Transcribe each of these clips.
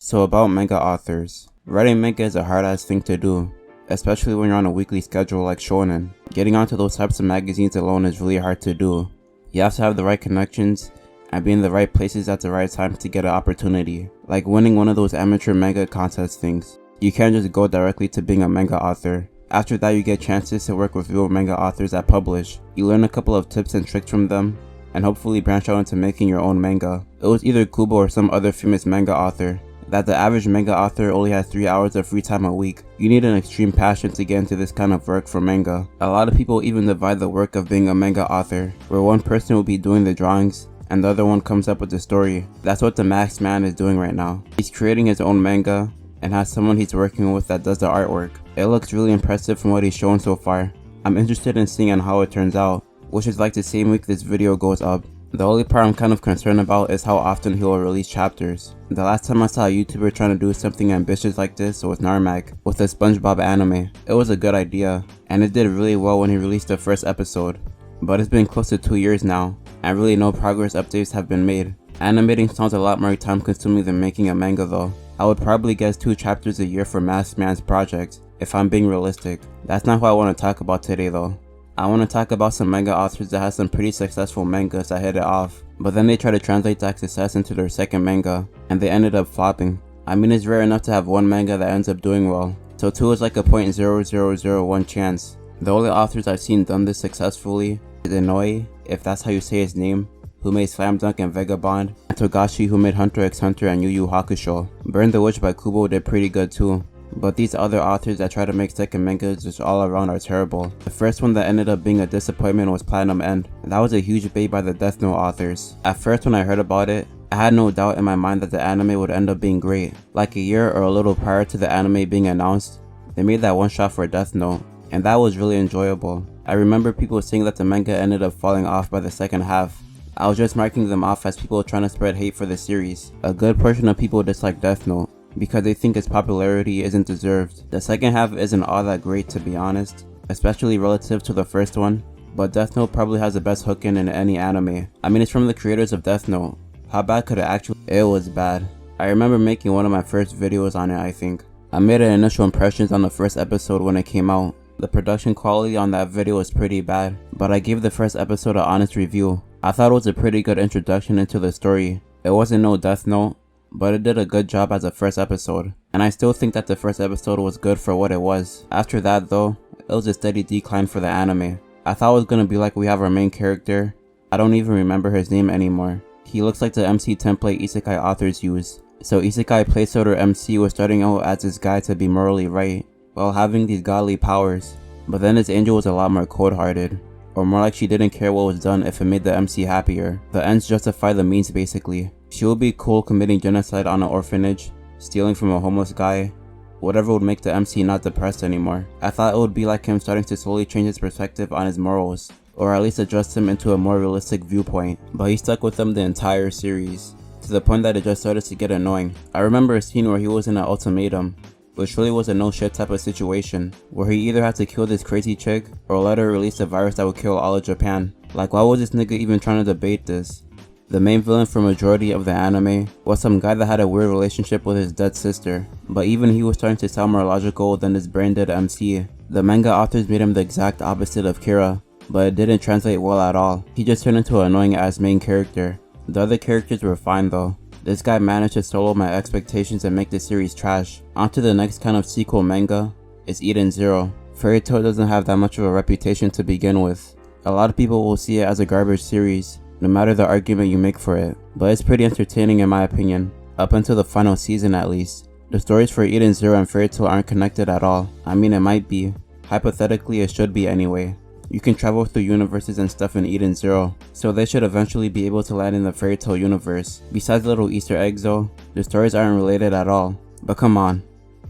So about manga authors. Writing manga is a hard ass thing to do, especially when you're on a weekly schedule like shonen. Getting onto those types of magazines alone is really hard to do. You have to have the right connections and be in the right places at the right time to get an opportunity, like winning one of those amateur manga contest things. You can't just go directly to being a manga author. After that, you get chances to work with real manga authors that publish. You learn a couple of tips and tricks from them, and hopefully branch out into making your own manga. It was either Kubo or some other famous manga author that the average manga author only has 3 hours of free time a week. You need an extreme passion to get into this kind of work for manga. A lot of people even divide the work of being a manga author, where one person will be doing the drawings and the other one comes up with the story. That's what the Masked Man is doing right now. He's creating his own manga and has someone he's working with that does the artwork. It looks really impressive from what he's shown so far. I'm interested in seeing on how it turns out, which is like the same week this video goes up. The only part I'm kind of concerned about is how often he will release chapters. The last time I saw a YouTuber trying to do something ambitious like this was Narmak with the SpongeBob anime. It was a good idea, and it did really well when he released the first episode. But it's been close to 2 years now, and really no progress updates have been made. Animating sounds a lot more time consuming than making a manga though. I would probably guess 2 chapters a year for Masked Man's project, if I'm being realistic. That's not what I want to talk about today though. I want to talk about some manga authors that have some pretty successful mangas that hit it off, but then they try to translate that success into their second manga, and they ended up flopping. I mean, it's rare enough to have one manga that ends up doing well, so 2 is like a 0.0001 chance. The only authors I've seen done this successfully is Inoue, if that's how you say his name, who made Slam Dunk and Vagabond, and Togashi, who made Hunter x Hunter and Yu Yu Hakusho. Burn the Witch by Kubo did pretty good too. But these other authors that try to make second mangas just all around are terrible. The first one that ended up being a disappointment was Platinum End. That was a huge bait by the Death Note authors. At first when I heard about it, I had no doubt in my mind that the anime would end up being great. Like a year or a little prior to the anime being announced, they made that one shot for Death Note, and that was really enjoyable. I remember people saying that the manga ended up falling off by the second half. I was just marking them off as people trying to spread hate for the series. A good portion of people dislike Death Note because they think its popularity isn't deserved. The second half isn't all that great to be honest, especially relative to the first one, but Death Note probably has the best hook in any anime. I mean, it's from the creators of Death Note. How bad could it actually? It was bad. I remember making one of my first videos on it, I think. I made an initial impressions on the first episode when it came out. The production quality on that video was pretty bad, but I gave the first episode an honest review. I thought it was a pretty good introduction into the story. It wasn't no Death Note, but it did a good job as a first episode, and I still think that the first episode was good for what it was. After that though, it was a steady decline for the anime. I thought it was gonna be like we have our main character. I don't even remember his name anymore. He looks like the MC template isekai authors use. So isekai placeholder MC was starting out as this guy to be morally right, while having these godly powers, but then his angel was a lot more cold-hearted, or more like she didn't care what was done if it made the MC happier. The ends justify the means basically. She would be cool committing genocide on an orphanage, stealing from a homeless guy, whatever would make the MC not depressed anymore. I thought it would be like him starting to slowly change his perspective on his morals, or at least adjust them into a more realistic viewpoint, but he stuck with them the entire series, to the point that it just started to get annoying. I remember a scene where he was in an ultimatum, which really was a no shit type of situation, where he either had to kill this crazy chick, or let her release a virus that would kill all of Japan. Like, why was this nigga even trying to debate this? The main villain for majority of the anime was some guy that had a weird relationship with his dead sister, but even he was starting to sound more logical than this brain dead MC. The manga authors made him the exact opposite of Kira, but it didn't translate well at all. He just turned into an annoying ass main character. The other characters were fine though. This guy managed to solo my expectations and make the series trash. On to the next kind of sequel manga is Eden Zero. Fairy Tail doesn't have that much of a reputation to begin with. A lot of people will see it as a garbage series, no matter the argument you make for it, but it's pretty entertaining in my opinion, up until the final season at least. The stories for Eden Zero and Fairy Tail aren't connected at all. I mean, it might be. Hypothetically, it should be anyway. You can travel through universes and stuff in Eden Zero, so they should eventually be able to land in the Fairy Tail universe. Besides little Easter eggs though, the stories aren't related at all. But come on.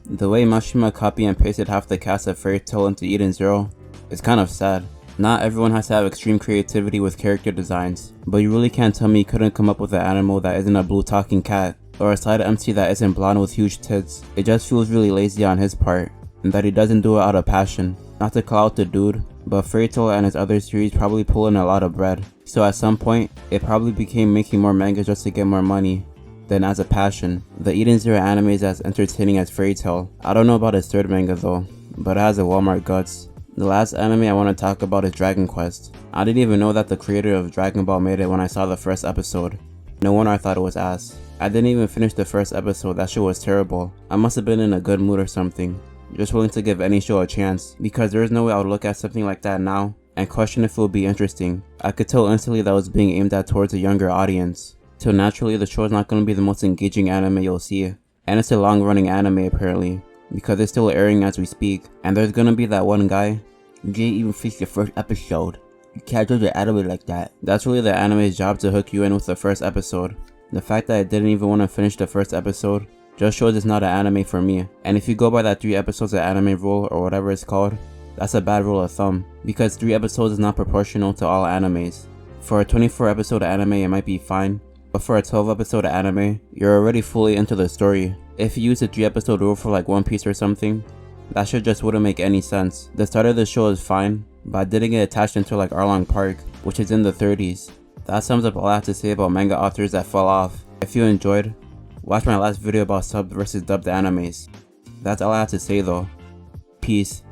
The way Mashima copy and pasted half the cast of Fairy Tail into Eden Zero is kind of sad. Not everyone has to have extreme creativity with character designs, but you really can't tell me you couldn't come up with an animal that isn't a blue talking cat, or a side MC that isn't blonde with huge tits. It just feels really lazy on his part, and that he doesn't do it out of passion. Not to call out the dude, but Fairy Tail and his other series probably pull in a lot of bread, so at some point, it probably became making more manga just to get more money. than as a passion. The Eden Zero anime is as entertaining as Fairy Tail. I don't know about his third manga though, but it has a Walmart guts. The last anime I want to talk about is Dragon Quest. I didn't even know that the creator of Dragon Ball made it when I saw the first episode. No wonder I thought it was ass. I didn't even finish the first episode, that shit was terrible. I must have been in a good mood or something, just willing to give any show a chance, because there is no way I would look at something like that now and question if it would be interesting. I could tell instantly that was being aimed at towards a younger audience. So naturally the show is not going to be the most engaging anime you'll see, and it's a long running anime apparently, because it's still airing as we speak, and there's gonna be that one guy, "You didn't even finish the first episode. You can't do the anime like that." That's really the anime's job, to hook you in with the first episode. The fact that I didn't even want to finish the first episode just shows it's not an anime for me, and if you go by that 3 episodes of anime rule or whatever it's called, that's a bad rule of thumb, because 3 episodes is not proportional to all animes. For a 24 episode anime it might be fine, but for a 12 episode anime, you're already fully into the story. If you use a 3 episode rule for like One Piece or something, that shit just wouldn't make any sense. The start of the show is fine, but I didn't get attached until like Arlong Park, which is in the 30s. That sums up all I have to say about manga authors that fall off. If you enjoyed, watch my last video about subbed versus dubbed animes. That's all I have to say though. Peace.